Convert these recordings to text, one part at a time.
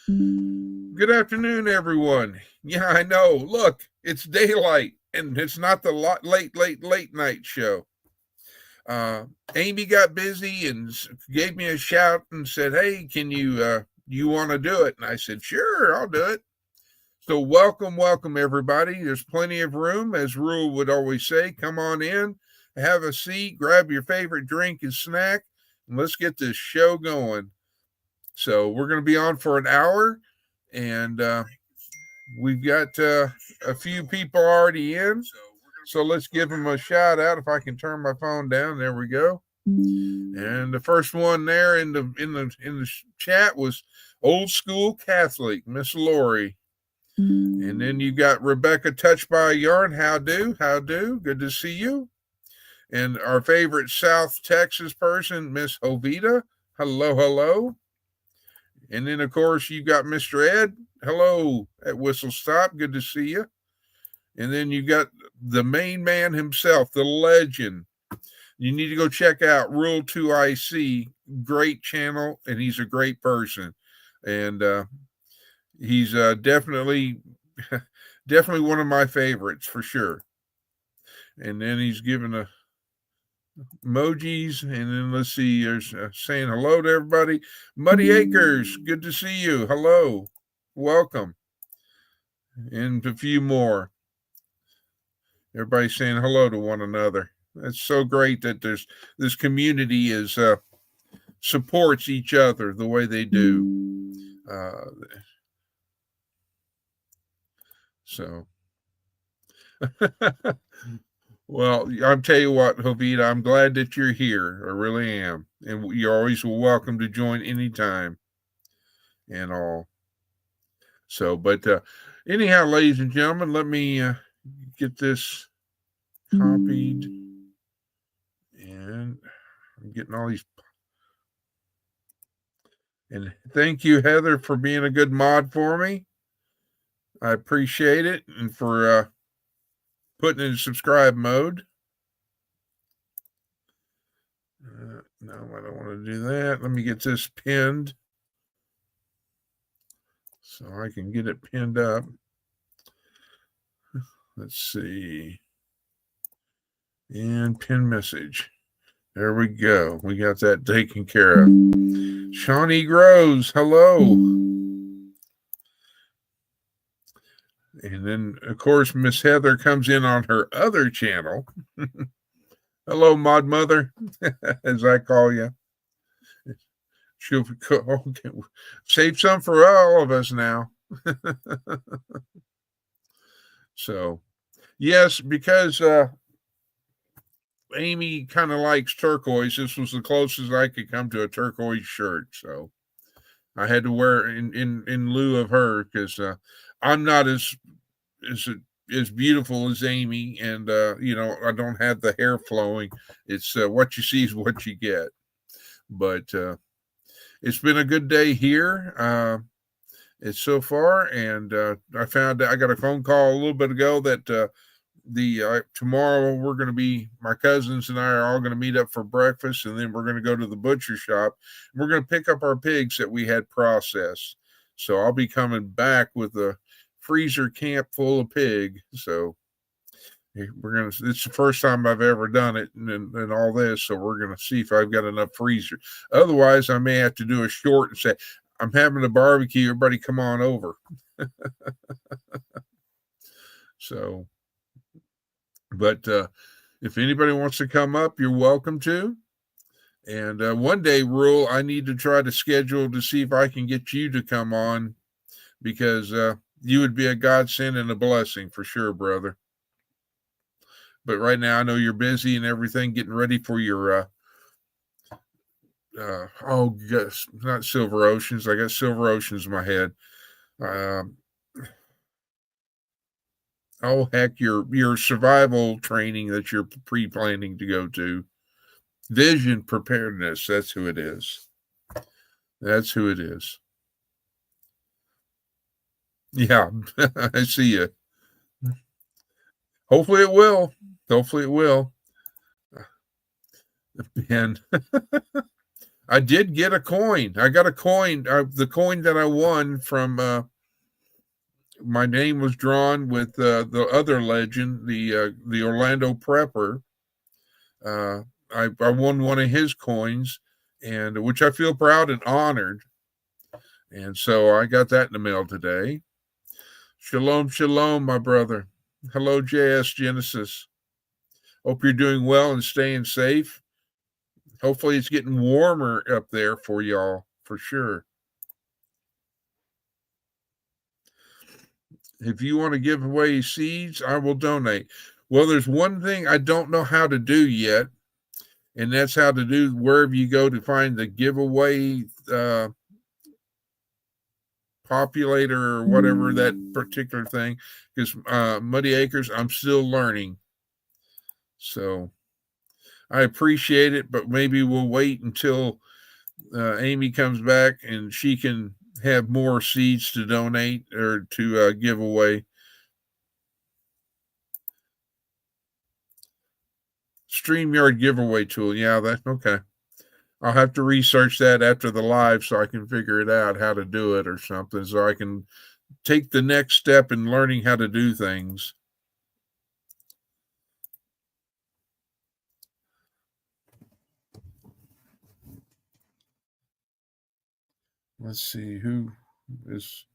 Good afternoon, everyone. Yeah, I know. Look, it's daylight, and it's not the late night show. Amy got busy and gave me a shout and said, "Hey, can you want to do it?" And I said, "Sure, I'll do it." So welcome, everybody. There's plenty of room, as Rule would always say. Come on in, have a seat, grab your favorite drink and snack, and let's get this show going. So we're going to be on for an hour, and we've got a few people already in, so let's give them a shout out. If I can turn my phone down, there we go. And the first one there in the chat was Old School Catholic, Miss Lori. And then you got Rebecca Touched by a Yarn. How do? Good to see you. And our favorite South Texas person, Miss Jovita. Hello. And then, of course, you got Mr. Ed. Hello at Whistle Stop. Good to see you. And then you got the main man himself, the legend. You need to go check out Rule 2IC. Great channel, and he's a great person. And he's definitely one of my favorites for sure. And then he's giving a emojis, and then let's see, there's saying hello to everybody. Muddy Acres, good to see you. Hello, welcome. And a few more. Everybody's saying hello to one another. It's so great that there's this community is supports each other the way they do. So well, I'll tell you what, Jovita, I'm glad that you're here. I really am. And you're always welcome to join anytime and all. So, but anyhow, ladies and gentlemen, let me get this copied. And I'm getting all these. And thank you, Heather, for being a good mod for me. I appreciate it. And for putting in subscribe mode. No, I don't want to do that. Let me get this pinned so I can get it pinned up. Let's see. And pin message. There we go. We got that taken care of. Shawnee Groves, hello. And then, of course, Miss Heather comes in on her other channel. Hello, Mod Mother, as I call you. She'll save some for all of us now. So, yes, because Amy kind of likes turquoise. This was the closest I could come to a turquoise shirt, so I had to wear it in lieu of her because I'm not as beautiful as Amy, and I don't have the hair flowing. It's what you see is what you get. But it's been a good day here. It's so far, and I found I got a phone call a little bit ago that tomorrow we're going to be, my cousins and I are all going to meet up for breakfast, and then we're going to go to the butcher shop. We're going to pick up our pigs that we had processed. So I'll be coming back with a freezer camp full of pig. So it's the first time I've ever done it and all this. So we're going to see if I've got enough freezer. Otherwise, I may have to do a short and say, I'm having a barbecue. Everybody come on over. So, but if anybody wants to come up, you're welcome to. And one day, Rule, I need to try to schedule to see if I can get you to come on, because you would be a godsend and a blessing for sure, brother. But right now, I know you're busy and everything, getting ready for your yes, not Silver Oceans. I got Silver Oceans in my head. Heck, your survival training that you're pre-planning to go to. Vision Preparedness, that's who it is. That's who it is. Yeah, I see you. Hopefully it will. Ben. I did get a coin. I got a coin. The coin that I won from my name was drawn with the other legend, the Orlando Prepper. I won one of his coins, and which I feel proud and honored. And so I got that in the mail today. Shalom, shalom, my brother. Hello, JS Genesis. Hope you're doing well and staying safe. Hopefully it's getting warmer up there for y'all, for sure. If you want to give away seeds, I will donate. Well, there's one thing I don't know how to do yet, and that's how to do wherever you go to find the giveaway populator or whatever that particular thing. Because Muddy Acres, I'm still learning. So I appreciate it, but maybe we'll wait until Amy comes back and she can have more seeds to donate or to give away. StreamYard giveaway tool. Yeah, that's okay. I'll have to research that after the live so I can figure it out how to do it or something so I can take the next step in learning how to do things. Let's see who is.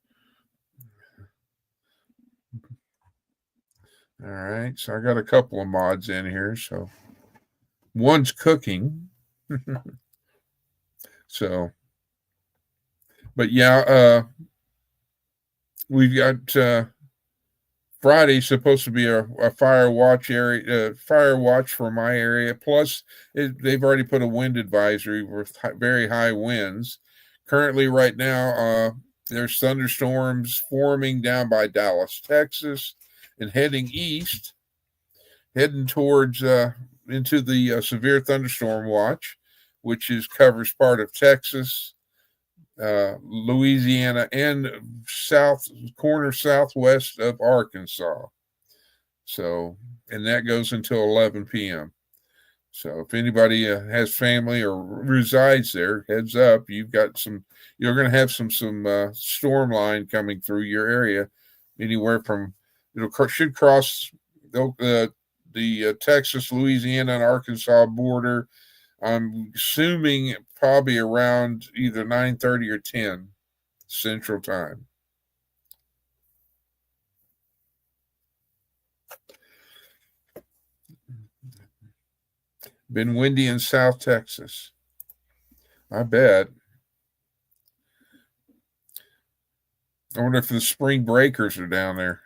All right, so I got a couple of mods in here. So one's cooking. So, but yeah, we've got Friday's supposed to be a fire watch area, fire watch for my area. Plus, they've already put a wind advisory with very high winds. Currently, right now, there's thunderstorms forming down by Dallas, Texas, and heading east, heading towards into the severe thunderstorm watch, which covers part of Texas, Louisiana, and southwest of Arkansas. So, and that goes until 11 p.m. So, if anybody has family or resides there, heads up, you're going to have some storm line coming through your area, anywhere from should cross the Texas, Louisiana, and Arkansas border. I'm assuming probably around either 9:30 or 10 Central Time. Been windy in South Texas. I bet. I wonder if the spring breakers are down there.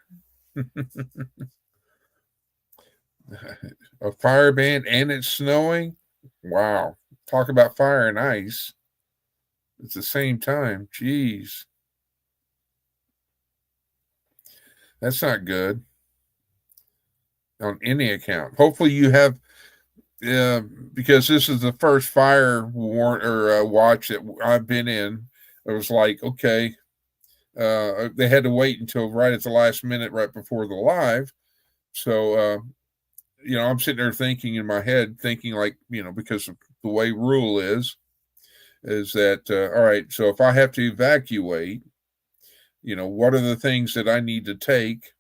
A fire ban and it's snowing? Wow. Talk about fire and ice. It's the same time. Jeez. That's not good on any account. Hopefully you have, because this is the first fire warrant or watch that I've been in. It was like, okay, they had to wait until right at the last minute, right before the live. So, I'm sitting there thinking in my head, like, because of the way rule is that, all right, so if I have to evacuate, what are the things that I need to take,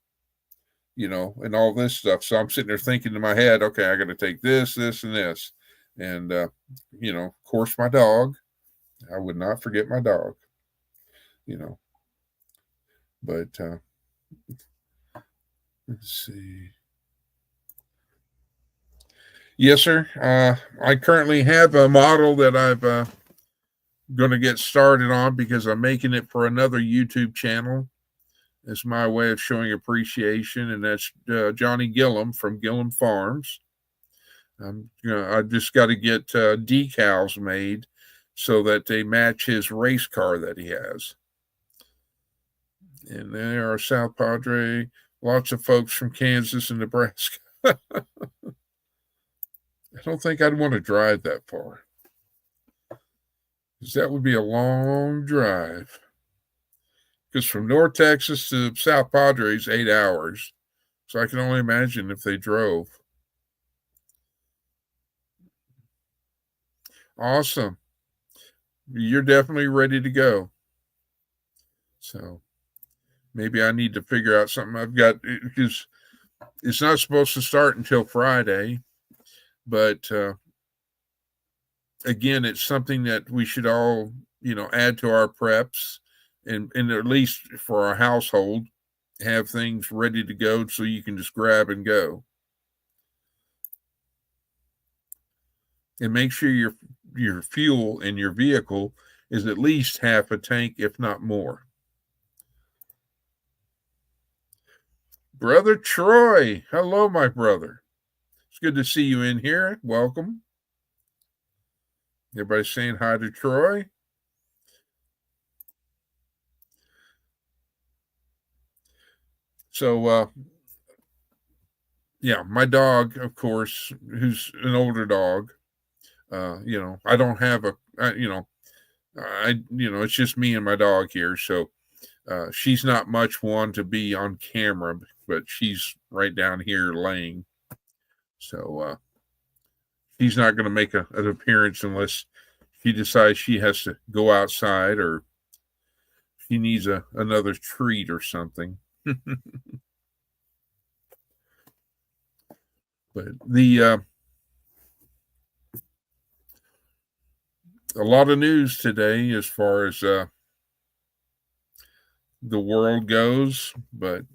and all this stuff. So I'm sitting there thinking in my head, okay, I got to take this, this, and this. And, of course, my dog. I would not forget my dog, but let's see. Yes, sir. I currently have a model that I've going to get started on because I'm making it for another YouTube channel. It's my way of showing appreciation, and that's Johnny Gillum from Gillum Farms. I just got to get decals made so that they match his race car that he has. And there are South Padre, lots of folks from Kansas and Nebraska. I don't think I'd want to drive that far, because that would be a long drive. Because from North Texas to South Padre is 8 hours. So I can only imagine if they drove. Awesome. you're definitely ready to go. So maybe I need to figure out something. I've got, because it's not supposed to start until Friday, but again, it's something that we should all, add to our preps, and at least for our household, have things ready to go so you can just grab and go. And make sure your fuel in your vehicle is at least half a tank, if not more. Brother Troy, hello, my brother. It's good to see you in here. Welcome. Everybody saying hi to Troy. So, yeah, my dog, of course, who's an older dog. I don't have it's just me and my dog here. So she's not much one to be on camera, but she's right down here laying. So she's not going to make an appearance unless she decides she has to go outside or she needs another treat or something. But a lot of news today as far as the world goes, but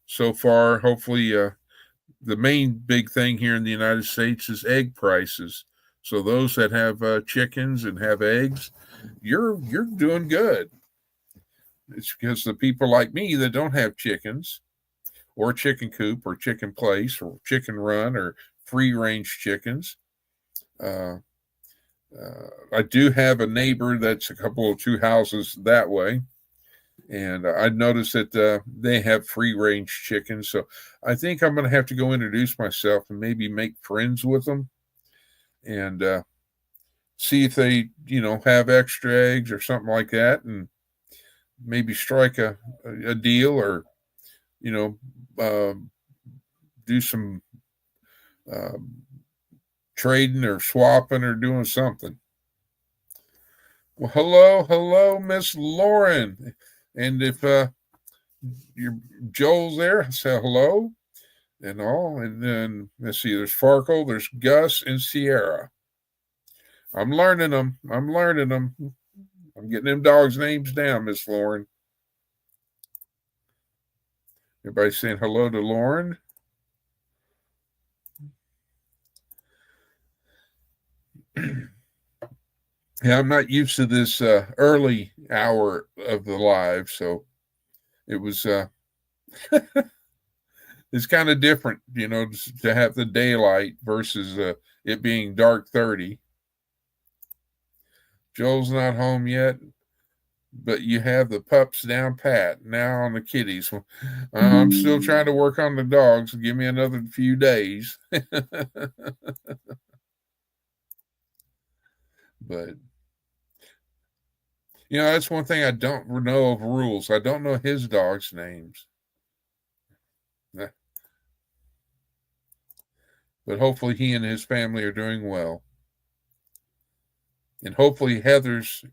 so far, hopefully, the main big thing here in the United States is egg prices. So those that have chickens and have eggs, you're doing good. It's because the people like me that don't have chickens, or chicken coop, or chicken place, or chicken run, or free range chickens. Uh, I do have a neighbor that's a couple of 2 houses that way, and I noticed that they have free range chickens. So I think I'm going to have to go introduce myself and maybe make friends with them, and see if they, have extra eggs or something like that, and maybe strike a deal, or you know, uh, do some uh, trading or swapping or doing something. Well, hello, Miss Lauren, and if your Joel's there, say hello and all. And then let's see, there's Farkle, there's Gus, and Sierra. I'm learning them. I'm getting them dogs' names down, Miss Lauren. Everybody saying hello to Lauren. Yeah, I'm not used to this early hour of the live, so it was it's kind of different, to have the daylight versus it being dark 30. Joel's not home yet, but you have the pups down pat. Now on the kitties. I'm still trying to work on the dogs. Give me another few days. But that's one thing I don't know of rules. I don't know his dogs' names. But hopefully he and his family are doing well. And hopefully Heather's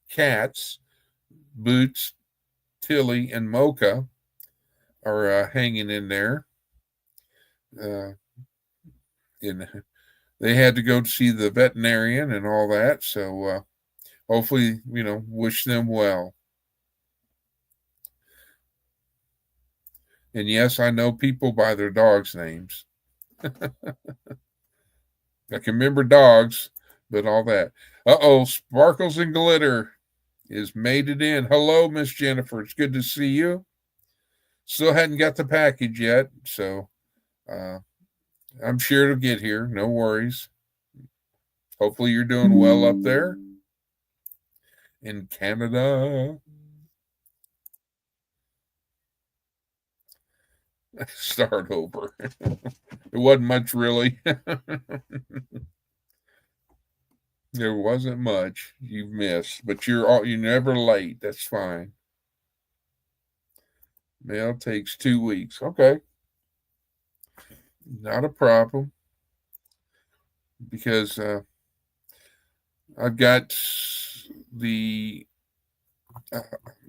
cats, Boots, Tilly, and Mocha, are hanging in there. And they had to go to see the veterinarian and all that. So hopefully, wish them well. And yes, I know people by their dogs' names. I can remember dogs, but all that. Sparkles and Glitter is made it in. Hello, Miss Jennifer. It's good to see you. Still hadn't got the package yet, so I'm sure it'll get here. No worries. Hopefully you're doing well up there in Canada. Start over. It wasn't much, really. There wasn't much you've missed, but you're never late. That's fine. Mail takes 2 weeks. Okay. Not a problem. Because I've got the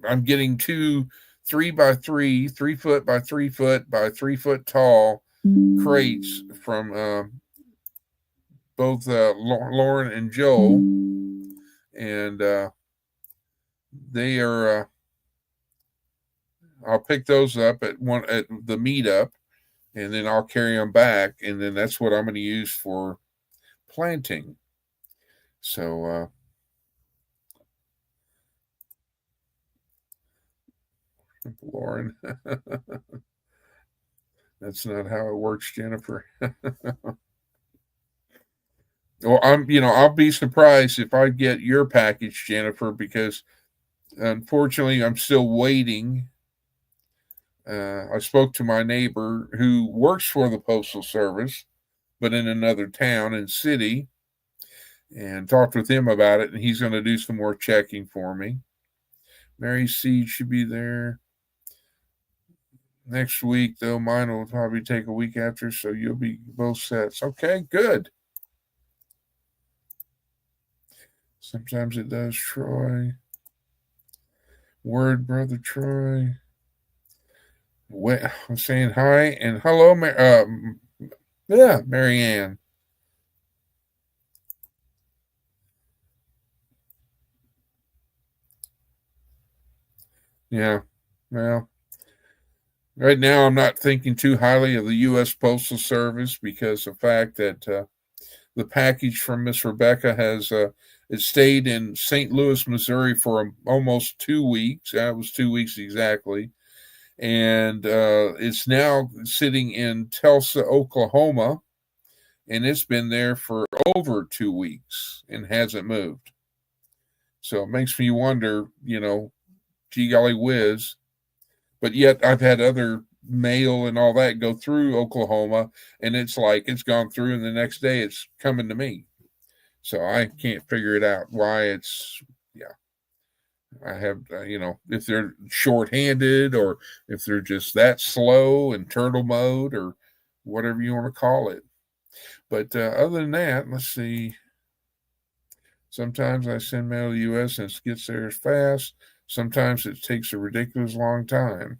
I'm getting two 3x3, 3 foot by 3 foot by 3 foot tall crates from both Lauren and Joel, and they are. I'll pick those up at the meetup, and then I'll carry them back, and then that's what I'm going to use for planting. So, Lauren, that's not how it works, Jennifer. Well, I'll be surprised if I get your package, Jennifer, because unfortunately, I'm still waiting. I spoke to my neighbor who works for the Postal Service, but in another town and city, and talked with him about it, and he's going to do some more checking for me. Mary Seed should be there next week, though. Mine will probably take a week after, so you'll be both sets. Okay, good. Sometimes it does, Troy. Word, brother Troy. I'm saying hi and hello, Marianne. Yeah, well, right now I'm not thinking too highly of the U.S. Postal Service because of the fact that the package from Miss Rebecca has it stayed in St. Louis, Missouri for almost 2 weeks. It was 2 weeks exactly. And it's now sitting in Tulsa, Oklahoma, and it's been there for over 2 weeks and hasn't moved. So it makes me wonder, gee golly whiz. But yet I've had other mail and all that go through Oklahoma, and it's like it's gone through, and the next day it's coming to me. So I can't figure it out why it's, yeah. I have, if they're shorthanded or if they're just that slow in turtle mode or whatever you want to call it. But other than that, let's see. Sometimes I send mail to the U.S. and it gets there as fast. Sometimes it takes a ridiculous long time.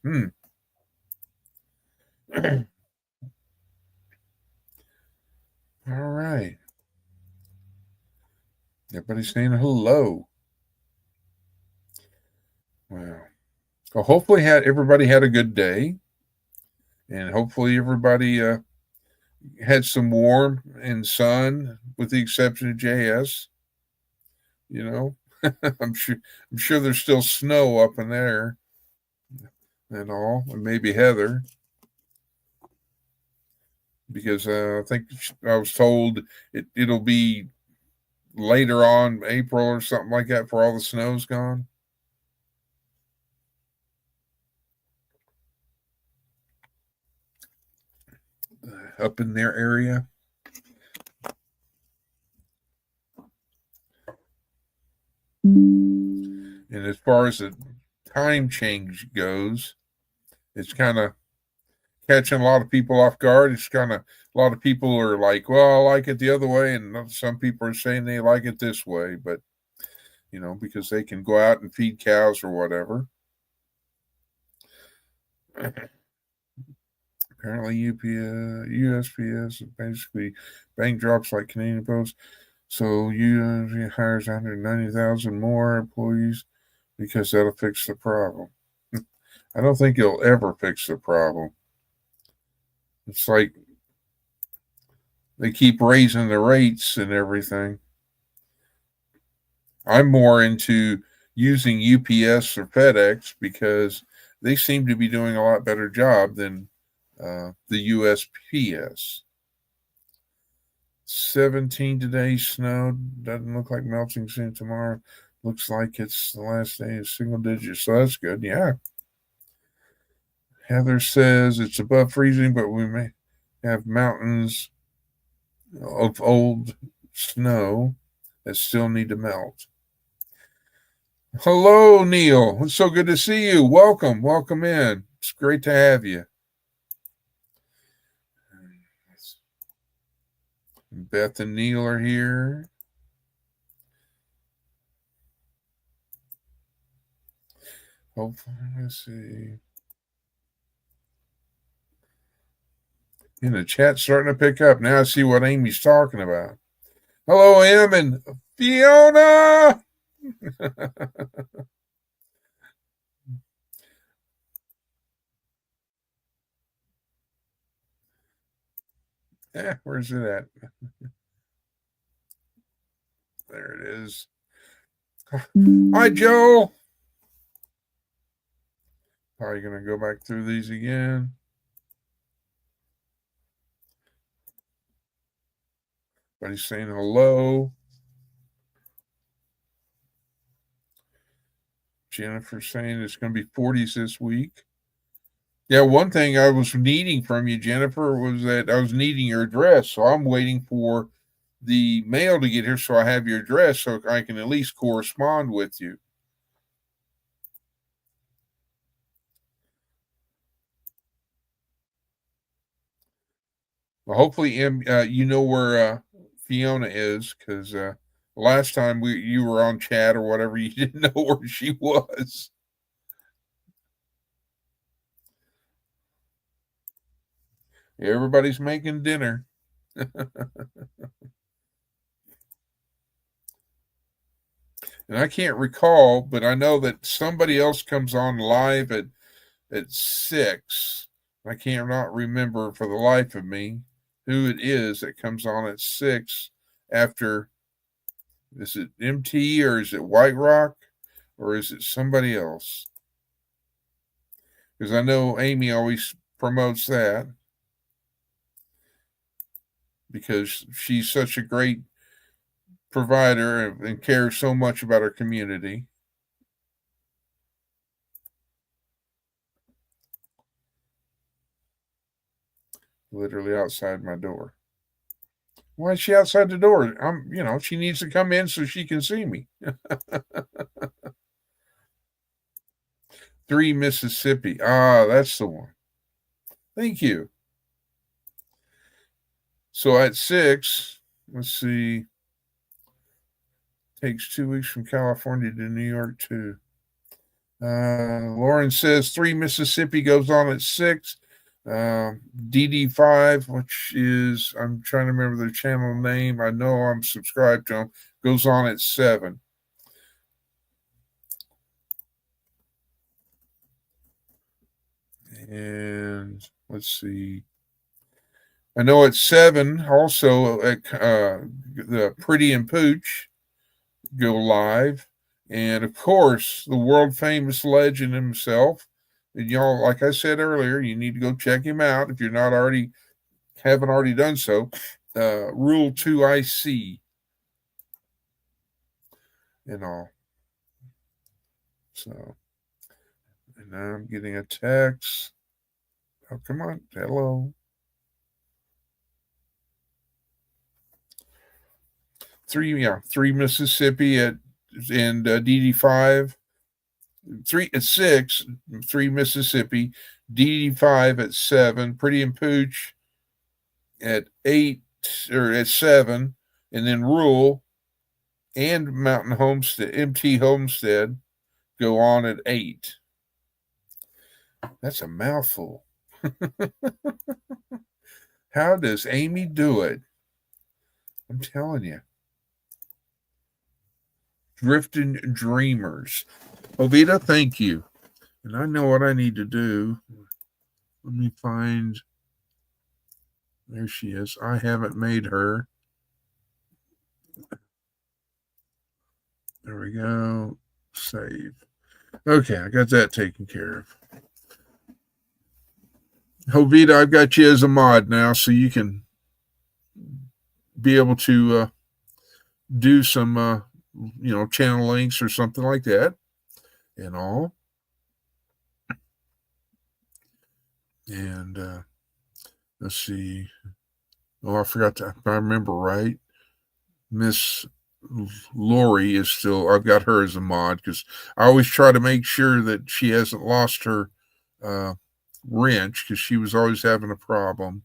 All right. Everybody's saying hello. Wow. Well, hopefully everybody had a good day. And hopefully everybody had some warmth and sun, with the exception of JS. I'm sure there's still snow up in there and all, and maybe Heather, because I think I was told it'll be later on April or something like that for all the snow's gone. Up in their area. And as far as the time change goes, it's kind of catching a lot of people off guard. It's kind of a lot of people are like, well, I like it the other way, and some people are saying they like it this way, but because they can go out and feed cows or whatever. Apparently, USPS is basically bank drops like Canadian Post. So USPS hires 190,000 more employees because that'll fix the problem. I don't think it'll ever fix the problem. It's like they keep raising the rates and everything. I'm more into using UPS or FedEx because they seem to be doing a lot better job than the USPS. 17 today, snow. Doesn't look like melting soon tomorrow. Looks like it's the last day of single digits, so that's good. Yeah. Heather says it's above freezing, but we may have mountains of old snow that still need to melt. Hello, Neil. It's so good to see you. Welcome in. It's great to have you. Beth and Neil are here. Hopefully, let's see. And the chat's starting to pick up. Now I see what Amy's talking about. Hello, Em and Fiona. Yeah, where's it at? There it is. Hi, Joe. Probably going to go back through these again. Everybody's saying hello. Jennifer saying it's going to be 40s this week. Yeah, one thing I was needing from you, Jennifer, was that I was needing your address. So I'm waiting for the mail to get here so I have your address so I can at least correspond with you. Well, hopefully, you know where Fiona is, because last time you were on chat or whatever, you didn't know where she was. Everybody's making dinner. And I can't recall, but I know that somebody else comes on live at 6. I can't not remember for the life of me who it is that comes on at 6 after. Is it MT or is it White Rock or is it somebody else? Because I know Amy always promotes that because she's such a great provider and cares so much about her community. Literally outside my door. Why is she outside the door? She needs to come in so she can see me. 3 Mississippi. Ah, that's the one. Thank you. So at 6, let's see. Takes 2 weeks from California to New York too. Lauren says 3 Mississippi goes on at 6. DD5, which is, I'm trying to remember their channel name. I know I'm subscribed to them, goes on at 7. And let's see. I know at 7 also at the Pretty and Pooch go live. And of course, the world famous legend himself. And y'all, like I said earlier, you need to go check him out if you're not already haven't already done so. Rule 2 IC and all. So, and now I'm getting a text. Oh, come on. Hello. 3 Mississippi and DD5. 3 at 6, 3 Mississippi, DD5 at 7, Pretty and Pooch at 8 or at 7, and then Rule and Mountain Homestead, MT Homestead go on at 8. That's a mouthful. How does Amy do it? I'm telling you. Drifting Dreamers. Ovita, thank you. And I know what I need to do. Let me find. There she is. I haven't made her. There we go. Save. Okay, I got that taken care of. Jovita, I've got you as a mod now, so you can be able to do some, channel links or something like that and all. And let's see. Oh, I forgot to, if I remember right, Miss Lori is still, I've got her as a mod because I always try to make sure that she hasn't lost her wrench because she was always having a problem.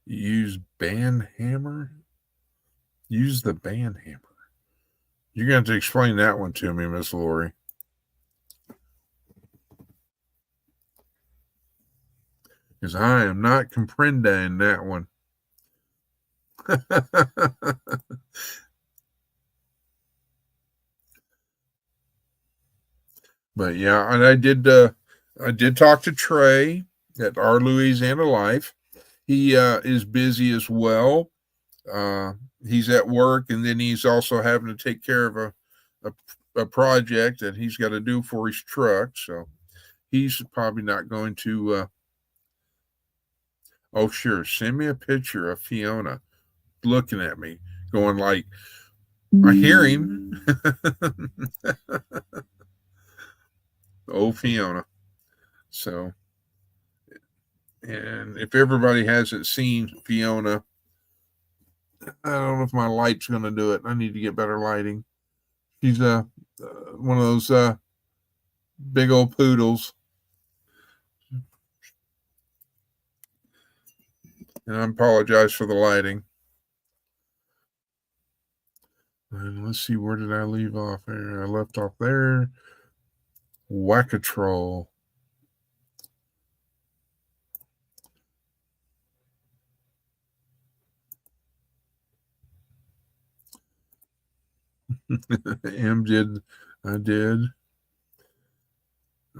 Use band hammer. Use the band hammer. You're going to have to explain that one to me, Miss Lori. Because I am not comprending that one. But yeah, and I did talk to Trey at Our Louisiana Life. He is busy as well. He's at work, and then he's also having to take care of a project that he's got to do for his truck. So he's probably not going to. Oh, sure. Send me a picture of Fiona looking at me, going like, I hear him. Oh, Fiona. So, and if everybody hasn't seen Fiona, I don't know if my light's going to do it. I need to get better lighting. She's one of those big old poodles. And I apologize for the lighting. And let's see, where did I leave off there? I left off there. Whack-a-troll. M did. I did.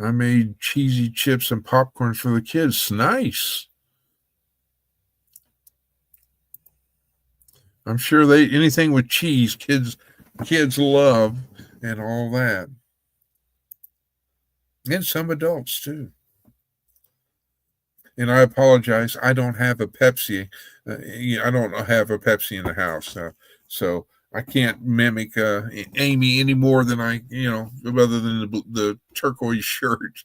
I made cheesy chips and popcorn for the kids. Nice. I'm sure anything with cheese, kids love, and all that. And some adults too. And I apologize. I don't have a Pepsi. I don't have a Pepsi in the house, so I can't mimic Amy any more than I, other than the turquoise shirt.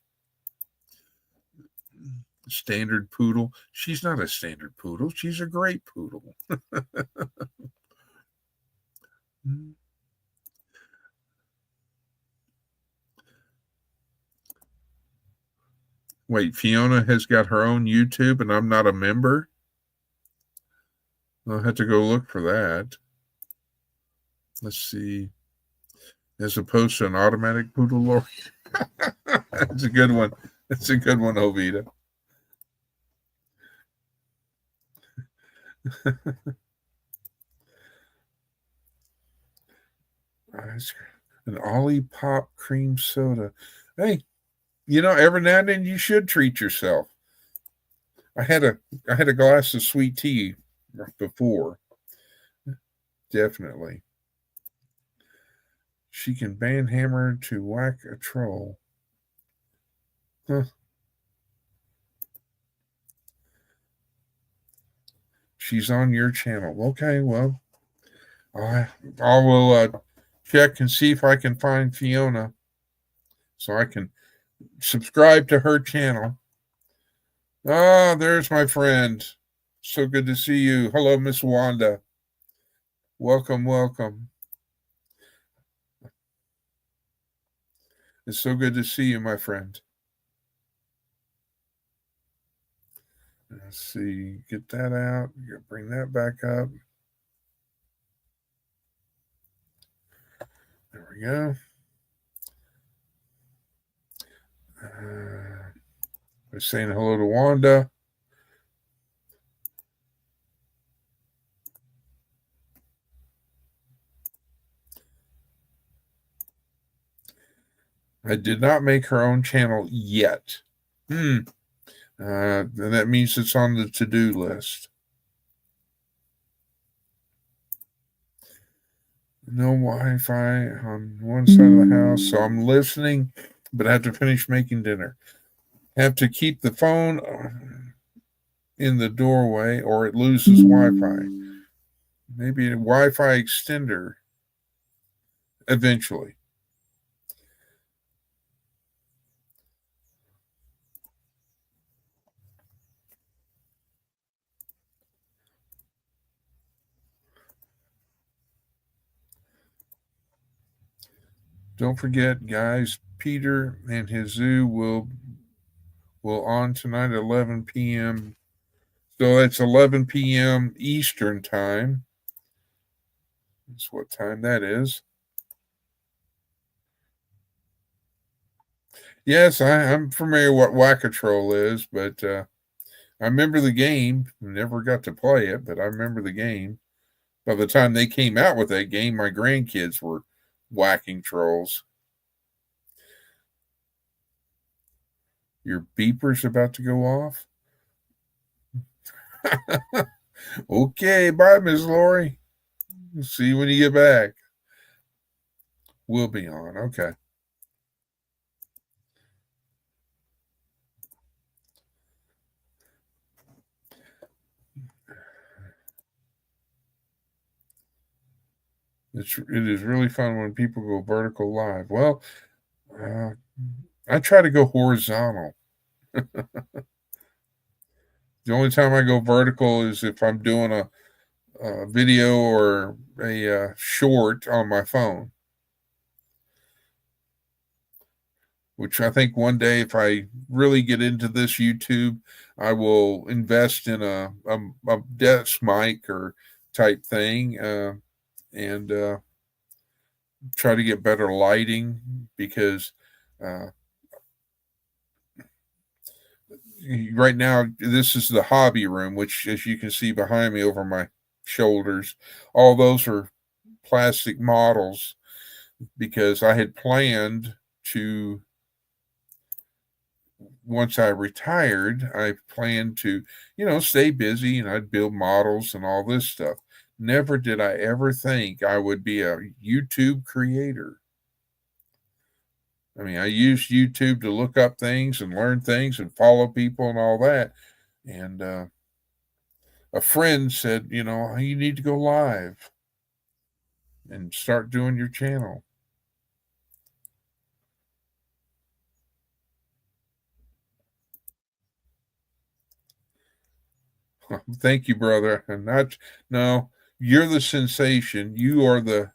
Standard poodle. She's not a standard poodle. She's a great poodle. Wait, Fiona has got her own YouTube and I'm not a member? I'll have to go look for that. Let's see. As opposed to an automatic poodle, Lori. That's a good one. That's a good one, Ovita. An Ollie Pop cream soda. Hey, every now and then you should treat yourself. I had a glass of sweet tea before. Definitely. She can banhammer to whack a troll. Huh. She's on your channel. Okay, well, I will check and see if I can find Fiona so I can subscribe to her channel. Ah, there's my friend. So good to see you. Hello, Miss Wanda. Welcome, welcome. It's so good to see you, my friend. Let's see. Get that out. Bring that back up. There we go. We're saying hello to Wanda. I did not make her own channel yet. And that means it's on the to-do list. No Wi-Fi on one side of the house, so I'm listening, but I have to finish making dinner. Have to keep the phone in the doorway or it loses Wi-Fi. Maybe a Wi-Fi extender eventually. Don't forget, guys, Peter and his zoo will on tonight at 11 p.m. So that's 11 p.m. Eastern time. That's what time that is. Yes, I'm familiar what Whack-A-Troll is, but I remember the game. Never got to play it, but I remember the game. By the time they came out with that game, my grandkids were whacking trolls. Your beeper's about to go off? Okay, bye, Miss Lori. See you when you get back. We'll be on. Okay. It is really fun when people go vertical live. Well, uh, I try to go horizontal. The only time I go vertical is if I'm doing a video or a short on my phone, which I think one day, if I really get into this YouTube, I will invest in a desk mic or type thing, and try to get better lighting because uh, right now this is the hobby room, which, as you can see behind me over my shoulders, all those are plastic models because I had planned to, once I retired, I planned to, stay busy and I'd build models and all this stuff. Never did I ever think I would be a YouTube creator. I mean, I used YouTube to look up things and learn things and follow people and all that. And a friend said, you need to go live and start doing your channel. Thank you, brother. And not, no, you're the sensation. You are the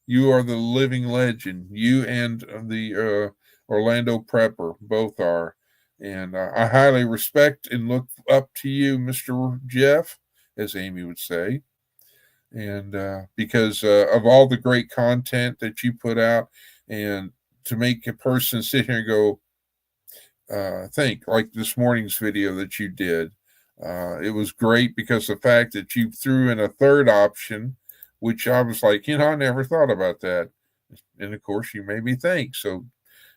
living legend. You and the Orlando Prepper both are. And I highly respect and look up to you, Mr. Jeff, as Amy would say. And because of all the great content that you put out, and to make a person sit here and go, think, like this morning's video that you did. It was great because the fact that you threw in a third option, which I was like, I never thought about that. And of course, you made me think. So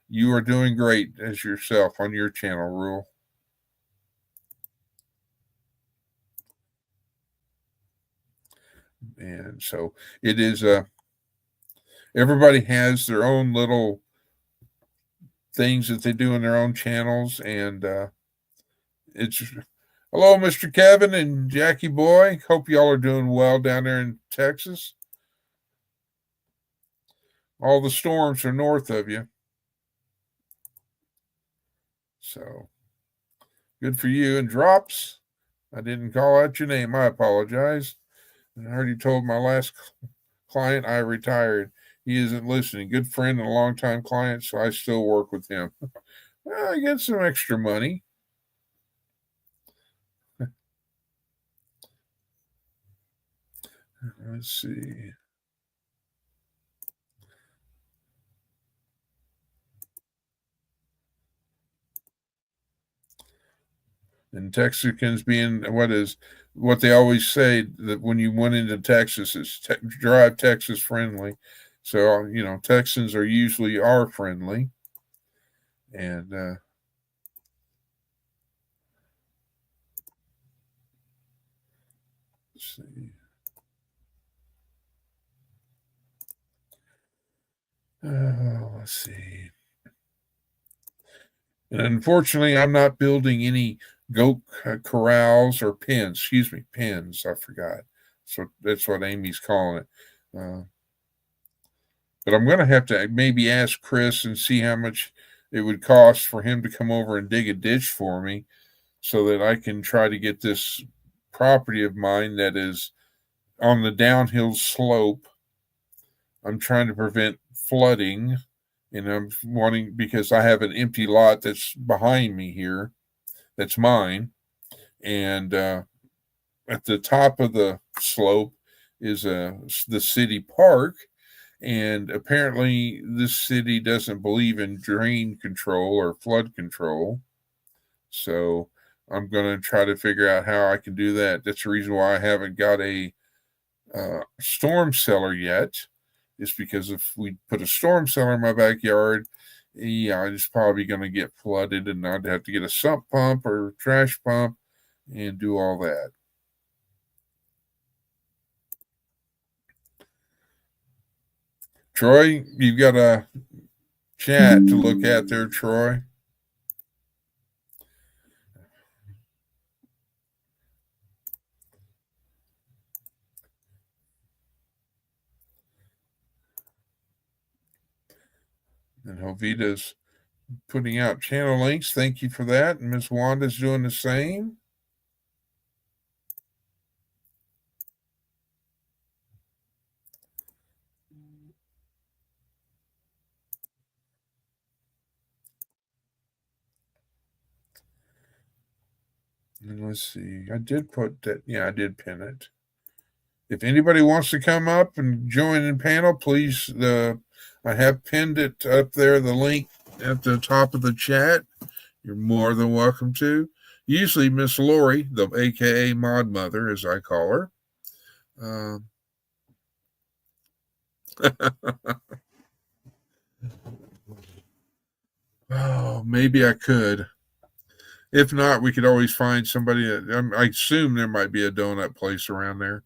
you are doing great as yourself on your channel, Rule. And so it is, everybody has their own little things that they do in their own channels. And it's, hello, Mr. Kevin and Jackie Boy. Hope y'all are doing well down there in Texas. All the storms are north of you. So good for you. And Drops, I didn't call out your name. I apologize. I already told my last client I retired. He isn't listening. Good friend and a longtime client, so I still work with him. Well, I get some extra money. Let's see. And Texicans being what they always say, that when you went into Texas, it's drive Texas friendly. So Texans are friendly, and let's see. Let's see. And unfortunately, I'm not building any goat corrals or pens. Excuse me, pens. I forgot. So that's what Amy's calling it. But I'm going to have to maybe ask Chris and see how much it would cost for him to come over and dig a ditch for me, so that I can try to get this property of mine that is on the downhill slope. I'm trying to prevent flooding, and I'm wanting, because I have an empty lot that's behind me here, that's mine, and at the top of the slope is the city park, And apparently, this city doesn't believe in drain control or flood control. So I'm going to try to figure out how I can do that. That's the reason why I haven't got a storm cellar yet, is because if we put a storm cellar in my backyard, yeah, it's probably going to get flooded and I'd have to get a sump pump or trash pump and do all that. Troy, you've got a chat to look at there, Troy. And Jovita's putting out channel links. Thank you for that. And Miss Wanda's doing the same. And let's see. I did put that. Yeah, I did pin it. If anybody wants to come up and join in panel, please. I have pinned it up there, the link at the top of the chat. You're more than welcome to. Usually, Miss Lori, the AKA Mod Mother, as I call her. Oh, maybe I could. If not, we could always find somebody. I assume there might be a donut place around there.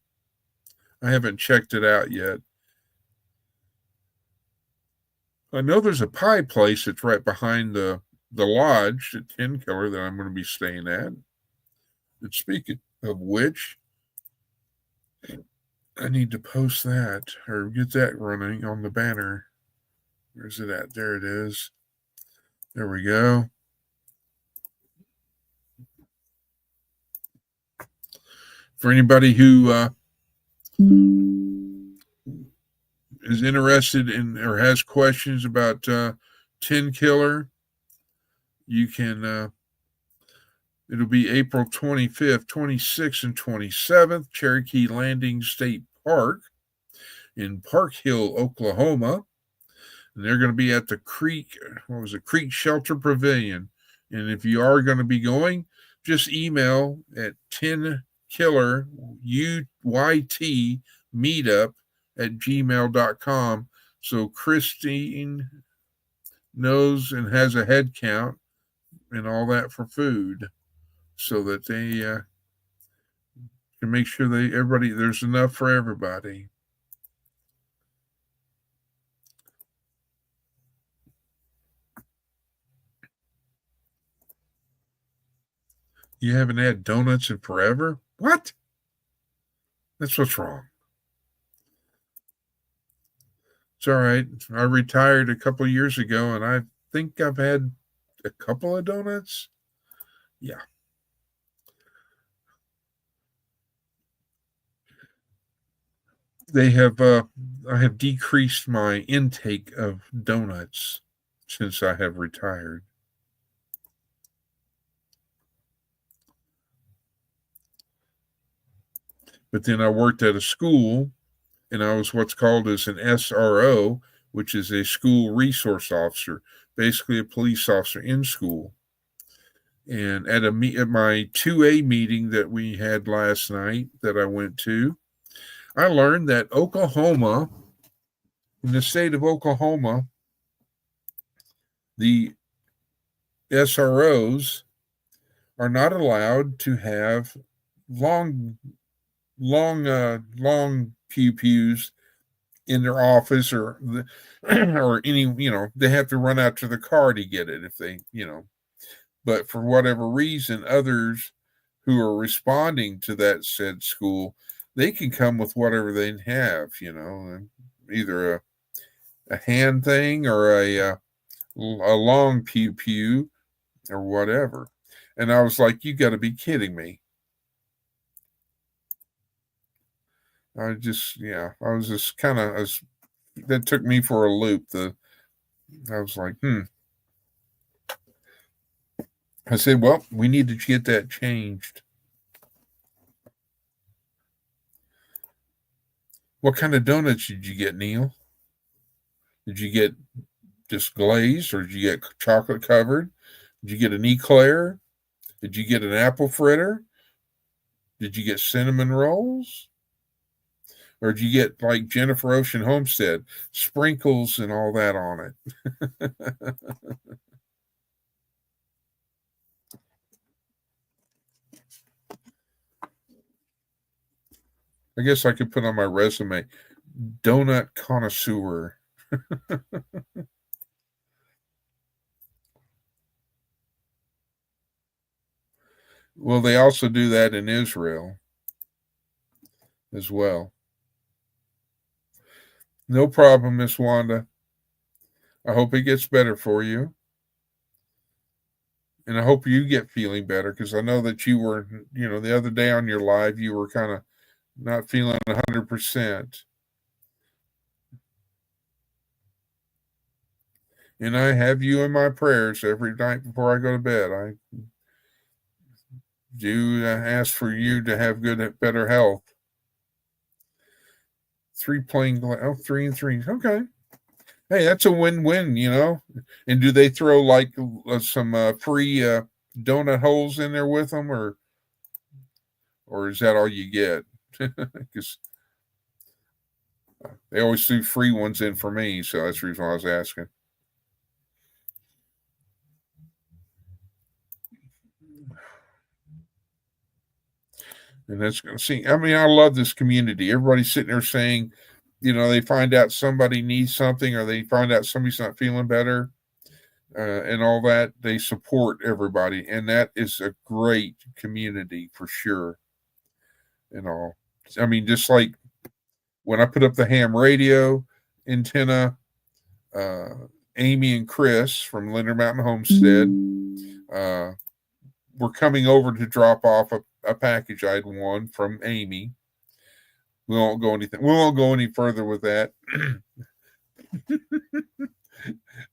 I haven't checked it out yet. I know there's a pie place that's right behind the lodge at Tin Killer that I'm going to be staying at. And speaking of which, I need to post that or get that running on the banner. Where's it at? There it is. There we go. For anybody who is interested in or has questions about Tin Killer, you can. It'll be April 25th, 26th, and 27th, Cherokee Landing State Park in Park Hill, Oklahoma. And they're going to be at the Creek Shelter Pavilion. And if you are going to be going, just email at tinkilleruytmeetup@gmail.com so Christine knows and has a head count and all that for food, so that they can make sure there's enough for everybody. You haven't had donuts in forever? What? That's what's wrong. It's all right. I retired a couple of years ago, and I think I've had a couple of donuts. Yeah. I have decreased my intake of donuts since I have retired. But then I worked at a school, and I was what's called as an SRO, which is a school resource officer, basically a police officer in school. And at my 2A meeting that we had last night that I went to, I learned that in the state of Oklahoma, the SROs are not allowed to have long pews in their office or any, they have to run out to the car to get it if they, but for whatever reason, others who are responding to that said school, they can come with whatever they have, either a hand thing or a long pew or whatever. And I was like, you got to be kidding me. I was just kind of, that took me for a loop. I was like, I said, well, we need to get that changed. What kind of donuts did you get, Neil? Did you get just glazed, or did you get chocolate covered? Did you get an eclair? Did you get an apple fritter? Did you get cinnamon rolls? Or did you get, like Jennifer Ocean Homestead, sprinkles and all that on it? I guess I could put on my resume, donut connoisseur. Well, they also do that in Israel as well. No problem, Miss Wanda. I hope it gets better for you. And I hope you get feeling better, because I know that you were, the other day on your live, you were kind of not feeling 100%. And I have you in my prayers every night before I go to bed. I do ask for you to have better health. 3 3 and 3. Okay. Hey, that's a win-win, And do they throw like some free donut holes in there with them, or is that all you get? Because they always threw free ones in for me, so that's the reason why I was asking. And that's going to see. I mean, I love this community. Everybody's sitting there saying, they find out somebody needs something, or they find out somebody's not feeling better, and all that. They support everybody, and that is a great community for sure. And all. I mean, just like when I put up the ham radio antenna, Amy and Chris from Linder Mountain Homestead were coming over to drop off a package I'd won from Amy. We won't go any further with that.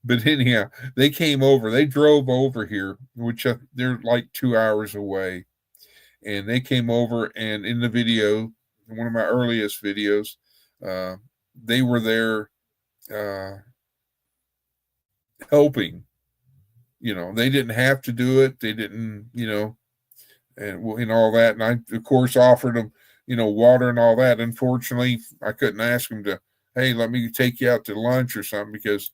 But anyhow, they came over. They drove over here, which they're like 2 hours away. And they came over, and in the video, one of my earliest videos, they were there helping. They didn't have to do it. They didn't, and all that. And I, of course, offered them, water and all that. Unfortunately, I couldn't ask them to, hey, let me take you out to lunch or something, because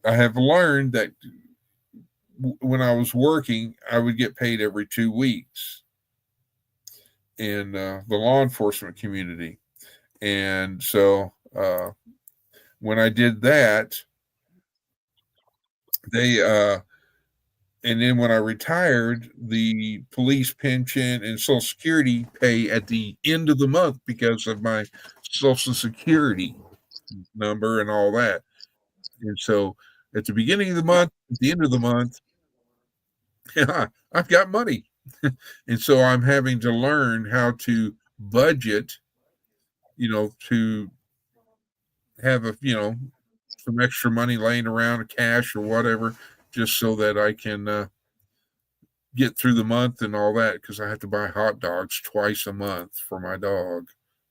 I have learned that when I was working, I would get paid every 2 weeks in the law enforcement community. And so when I did that, they and then when I retired, the police pension and Social Security pay at the end of the month because of my Social Security number and all that. And so at the beginning of the month, at the end of the month, yeah, I've got money. And so I'm having to learn how to budget, to have some extra money laying around, cash or whatever, just so that I can get through the month and all that, because I have to buy hot dogs twice a month for my dog,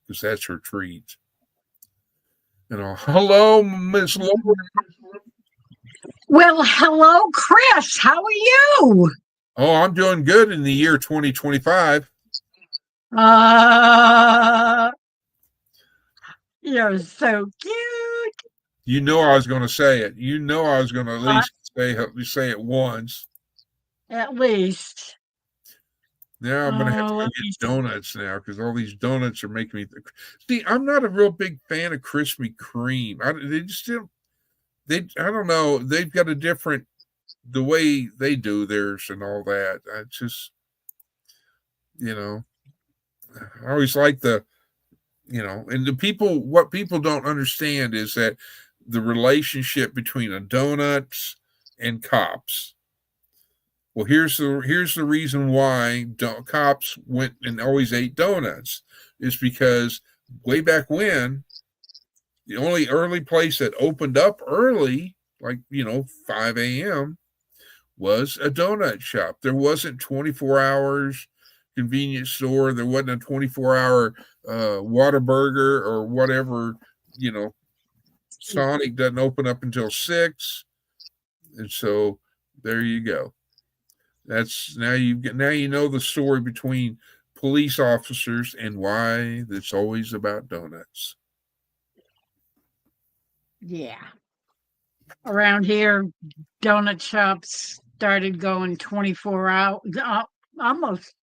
because that's her treat. Hello, Miss Laura. Well, hello, Chris. How are you? Oh, I'm doing good in the year 2025. You're so cute. You know I was going to say it. You know I was going to at least say it once. At least. Now I'm going to have to go get donuts now, because all these donuts are making me. See, I'm not a real big fan of Krispy Kreme. I don't know. They've got a different, the way they do theirs and all that. I just, I always like and what people don't understand is that the relationship between a donuts and cops. Well, here's the reason why cops went and always ate donuts, is because way back when, the only early place that opened up early, like 5 a.m., was a donut shop. There wasn't 24 hours convenience store. There wasn't a 24-hour Whataburger or whatever, Sonic doesn't open up until 6. And so there you go. That's now you know the story between police officers and why it's always about donuts. Yeah. Around here, donut shops started going 24 hours, almost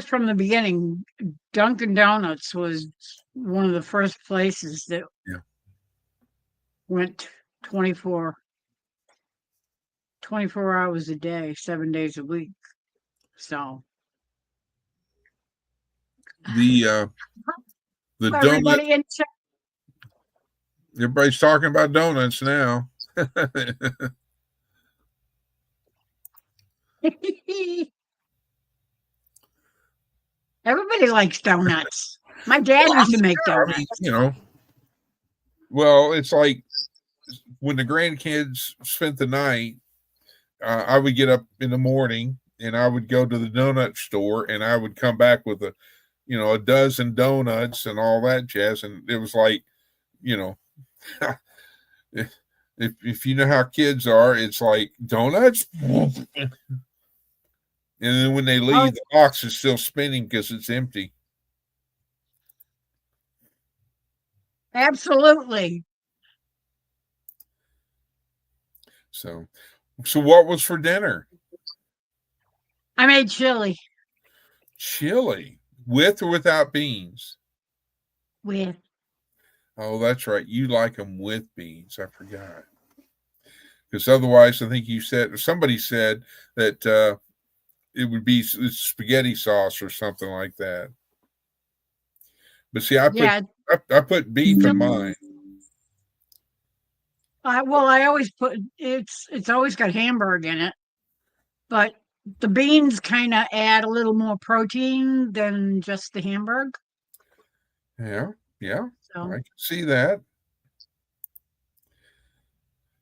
from the beginning. Dunkin' Donuts was one of the first places that went 24 hours a day, 7 days a week. So The everybody donut. Everybody's talking about donuts now. Everybody likes donuts. My dad used to make donuts. I mean, well, it's like when the grandkids spent the night, I would get up in the morning and I would go to the donut store and I would come back with a dozen donuts and all that jazz. And it was like, if you know how kids are, it's like donuts. And then when they leave, the box is still spinning because it's empty. Absolutely. So what was for dinner? I made chili. Chili with or without beans? With. Oh, that's right. You like them with beans. I forgot. Because otherwise, I think somebody said that it would be spaghetti sauce or something like that. But see, I put beef in mine. Well, I always put it's always got Hamburg in it, but the beans kind of add a little more protein than just the Hamburg. Yeah, So. I can see that.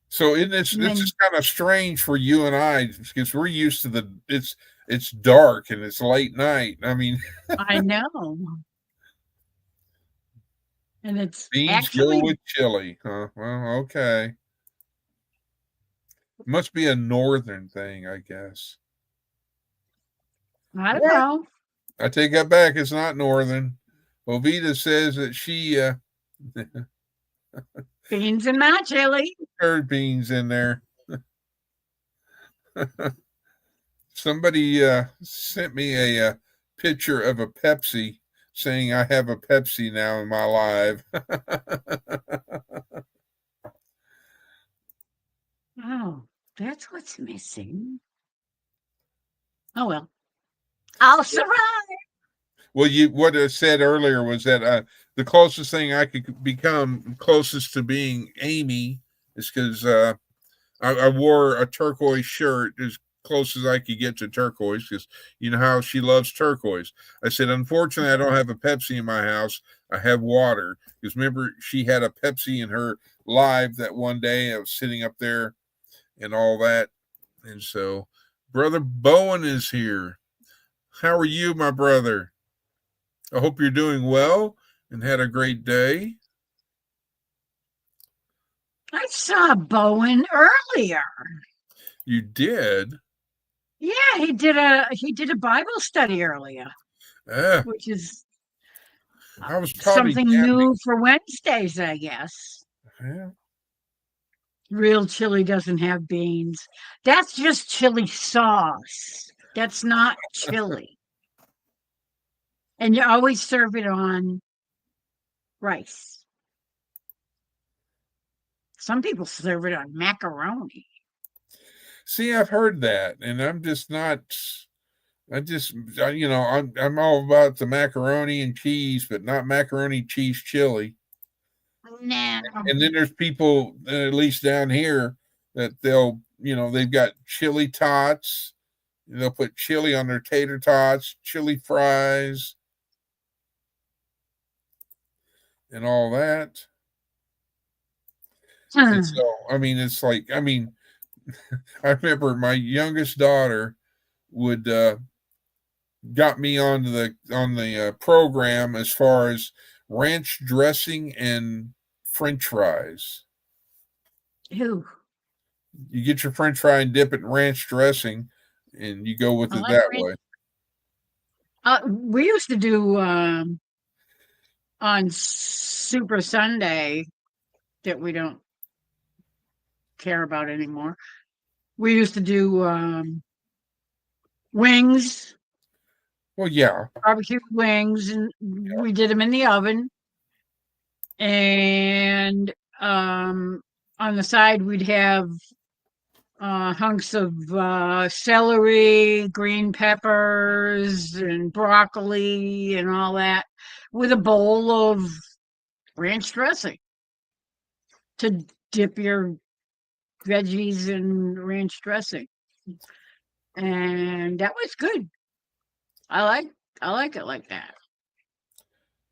So it's just kind of strange for you and I because we're used to it's dark and it's late night. I mean, I know. And it's beans actually go with chili, huh? Well, okay. Must be a northern thing, I guess. I don't know. I take that back. It's not northern. Ovita says that she beans in my chili. Heard beans in there. Somebody sent me a picture of a Pepsi saying I have a Pepsi now in my life. Oh, that's what's missing. Oh, well. I'll survive. Well, what I said earlier was that the closest thing I could become closest to being Amy is because I wore a turquoise shirt as close as I could get to turquoise because you know how she loves turquoise. I said, unfortunately, I don't have a Pepsi in my house. I have water because remember she had a Pepsi in her live that one day. I was sitting up there and all that. And so Brother Bowen is here. How are you, my brother? I hope you're doing well and had a great day. I saw Bowen earlier. You did? Yeah, he did a Bible study earlier, which is I was probably something new for Wednesdays, I guess. Yeah. Real chili doesn't have beans. That's just chili sauce. That's not chili. And you always serve it on rice. Some people serve it on macaroni. See, I've heard that, and I'm just not. I'm all about the macaroni and cheese, but not macaroni cheese chili. No. And then there's people, at least down here, that they've got chili tots. They'll put chili on their tater tots, chili fries, and all that. And so, I mean, it's like, I remember my youngest daughter would got me on the program as far as ranch dressing and French fries. Who? You get your French fry and dip it in ranch dressing, and you go with I it like that ranch. way. We used to do on Super Sunday that we don't care about anymore. We used to do wings, Well, yeah. barbecue wings, and we did them in the oven. And on the side, we'd have hunks of celery, green peppers, and broccoli, and all that, with a bowl of ranch dressing to dip your veggies in ranch dressing. And that was good. I like it like that.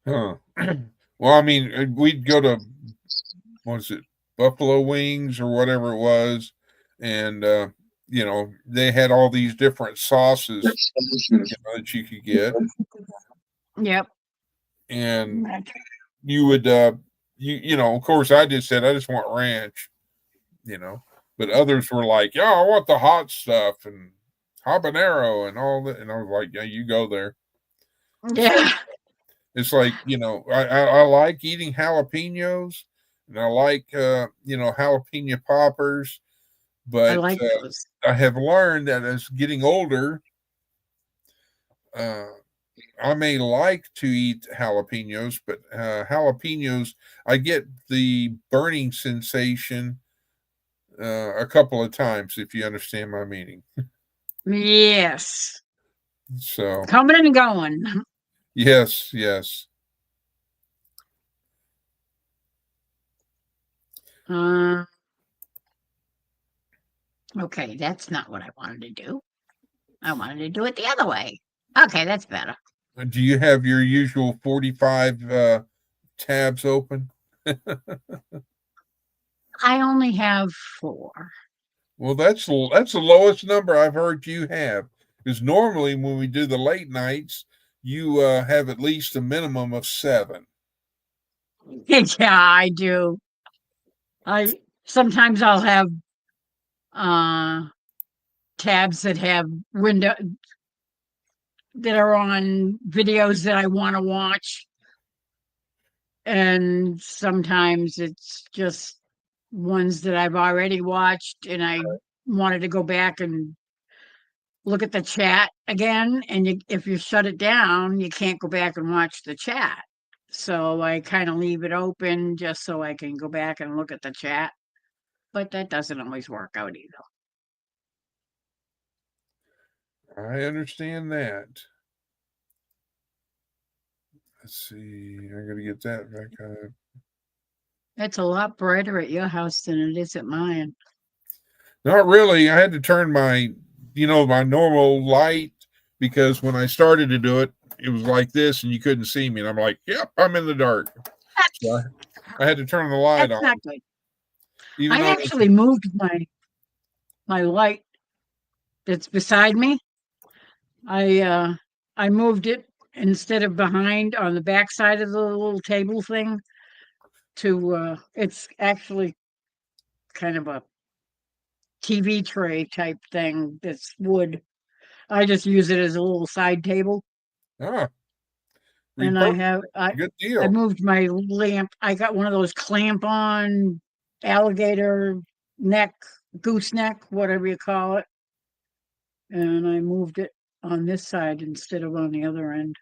Huh. Well, I mean, we'd go to, what is it, Buffalo Wings or whatever it was, and they had all these different sauces that you could get, Yep. and you would of course I just said I just want ranch, but others were like, yeah, I want the hot stuff and habanero and all that, and I was like, yeah, you go there. Yeah. It's like, I like eating jalapenos, and I like jalapeno poppers, I but like those. I have learned that as getting older, I may like to eat jalapenos, but jalapenos, I get the burning sensation a couple of times, if you understand my meaning. Yes. So, Coming and going. yes. Okay, that's not what I wanted to do. I wanted to do it the other way. Okay, that's better. Do you have your usual 45 tabs open? I only have 4. Well, that's the lowest number I've heard you have. Because normally when we do the late nights, you have at least a minimum of 7. Yeah, I do. Sometimes I'll have tabs that have window that are on videos that I want to watch, and sometimes it's just ones that I've already watched and I wanted to go back and look at the chat again, and if you shut it down you can't go back and watch the chat, so I kind of leave it open just so I can go back and look at the chat, but that doesn't always work out either. I understand that. Let's see. I got to get that back up. It's a lot brighter at your house than it is at mine. Not really. I had to turn my normal light, because when I started to do it, it was like this and you couldn't see me. And I'm like, yep, I'm in the dark. So I had to turn the light on. That's not good. Even I though actually moved my light that's beside me. I moved it, instead of behind on the back side of the little table thing, to it's actually kind of a TV tray type thing that's wood. I just use it as a little side table. And good deal. I moved my lamp. I got one of those clamp on alligator neck, gooseneck, whatever you call it. And I moved it on this side instead of on the other end.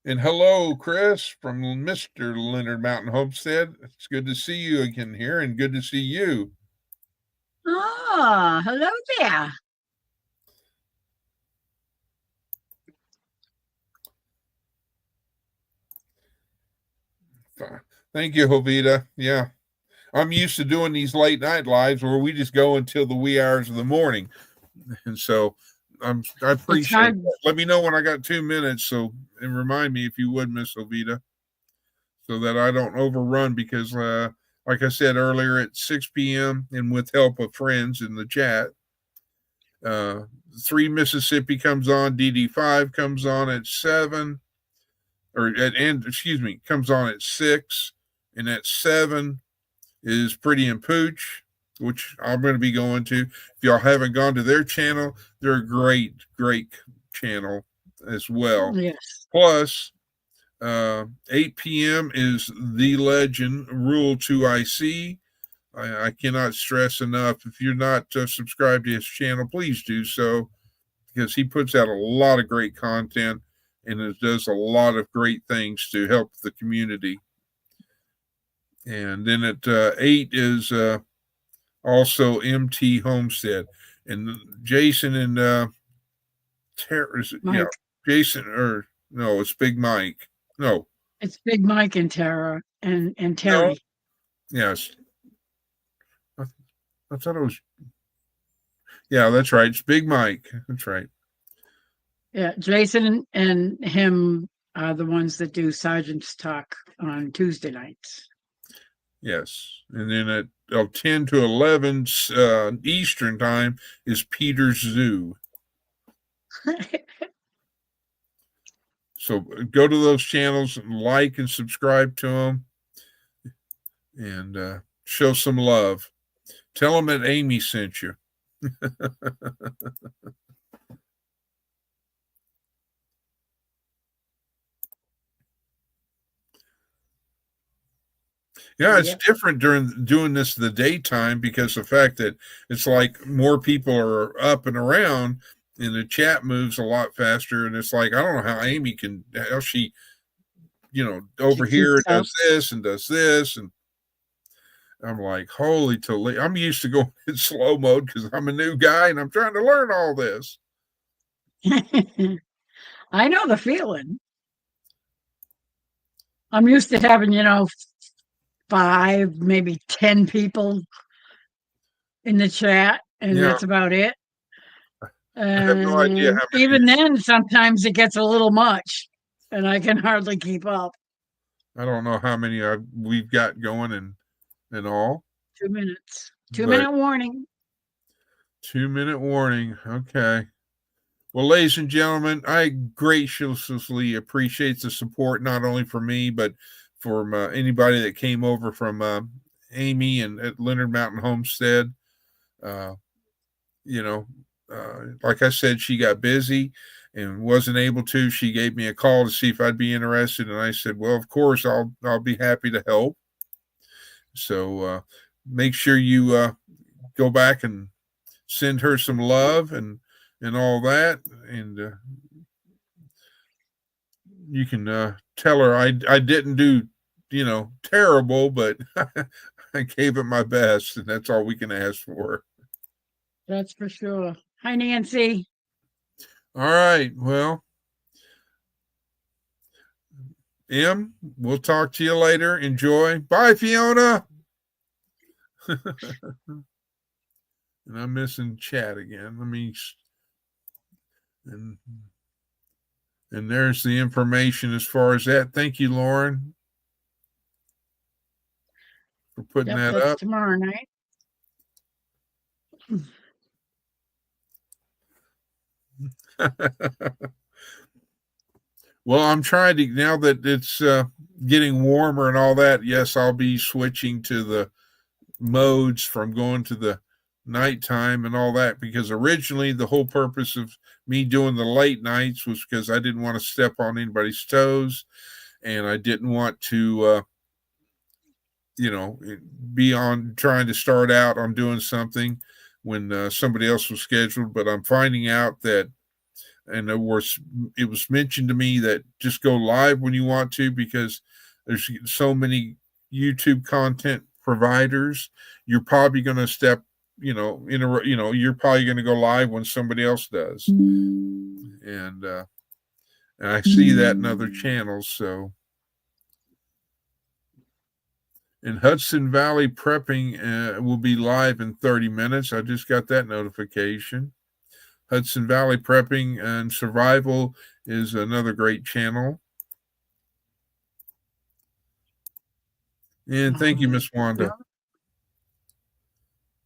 And hello, Chris from Mr. Leonard Mountain Homestead. It's good to see you again here, and good to see you. Oh, hello there. Thank you, Jovita. Yeah. I'm used to doing these late night lives where we just go until the wee hours of the morning. And so I appreciate that. Let me know when I got 2 minutes, and remind me if you would, Miss Jovita, so that I don't overrun, because like I said earlier, at 6 p.m. and with help of friends in the chat, 3 Mississippi comes on, DD5 comes on at 7, comes on at 6, And at 7 is Pretty and Pooch, which I'm going to be going to. If y'all haven't gone to their channel, they're a great, great channel as well. Yes. Plus, 8 p.m. is The Legend Rule 2IC. I cannot stress enough, if you're not subscribed to his channel, please do so, because he puts out a lot of great content and it does a lot of great things to help the community. And then at 8 is also MT Homestead. And Jason and Jason, or no, it's Big Mike. No. It's Big Mike and Tara and Terry. No. Yes. I thought it was. Yeah, that's right. It's Big Mike. That's right. Yeah, Jason and him are the ones that do Sergeant's Talk on Tuesday nights. Yes. And then at 10 to 11 Eastern time is Peter's Zoo. So go to those channels and like and subscribe to them and show some love. Tell them that Amy sent you. Yeah, it's different during doing this the daytime, because the fact that it's like more people are up and around and the chat moves a lot faster. And it's like, I don't know how Amy can, how she, over here does this and does this. And I'm like, holy Toledo. I'm used to going in slow mode because I'm a new guy and I'm trying to learn all this. I know the feeling. I'm used to having, 5, maybe 10 people in the chat, and that's about it. I have no idea how many. Even then, sometimes it gets a little much, and I can hardly keep up. I don't know how many we've got going and all. 2 minutes. 2-minute warning. 2-minute warning. Okay. Well, ladies and gentlemen, I graciously appreciate the support, not only for me, but from anybody that came over from Amy and at Leonard Mountain Homestead. Like I said, she got busy and wasn't able to. She gave me a call to see if I'd be interested, and I said, well, of course, I'll be happy to help. So make sure you go back and send her some love and all that, and you can tell her I didn't do terrible, but I gave it my best, and that's all we can ask for. That's for sure. Hi, Nancy. All right. Well, Em, we'll talk to you later. Enjoy. Bye, Fiona. And I'm missing chat again. Let me. And there's the information as far as that. Thank you, Lauren, for putting that up. Tomorrow night. Well, I'm trying to, now that it's getting warmer and all that, yes, I'll be switching to the modes from going to the nighttime and all that, because originally the whole purpose of me doing the late nights was because I didn't want to step on anybody's toes, and I didn't want to be on trying to start out on doing something when somebody else was scheduled. But I'm finding out that, and it was mentioned to me that just go live when you want to, because there's so many YouTube content providers. You're probably going to step, you're probably going to go live when somebody else does. And I see that in other channels. So, and Hudson Valley Prepping will be live in 30 minutes. I just got that notification. Hudson Valley Prepping and Survival is another great channel. And thank you, Miss Wanda.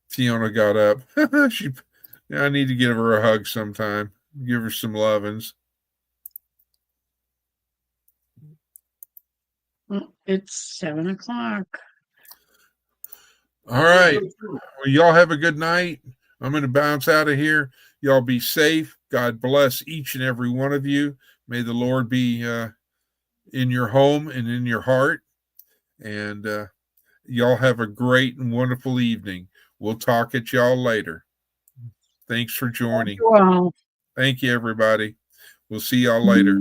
Fiona got up. I need to give her a hug sometime. Give her some lovins. It's 7 o'clock. All right. Well, y'all have a good night. I'm going to bounce out of here. Y'all be safe. God bless each and every one of you. May the Lord be in your home and in your heart. And y'all have a great and wonderful evening. We'll talk at y'all later. Thanks for joining. Well, Thank you, everybody. We'll see y'all later.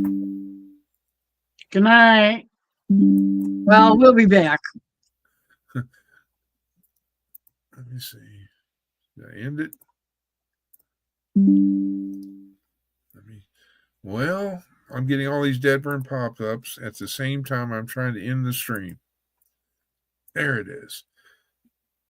good night. Well, we'll be back. Let me see. Did I end it? Well, I'm getting all these dead burn pop-ups at the same time I'm trying to end the stream. There it is.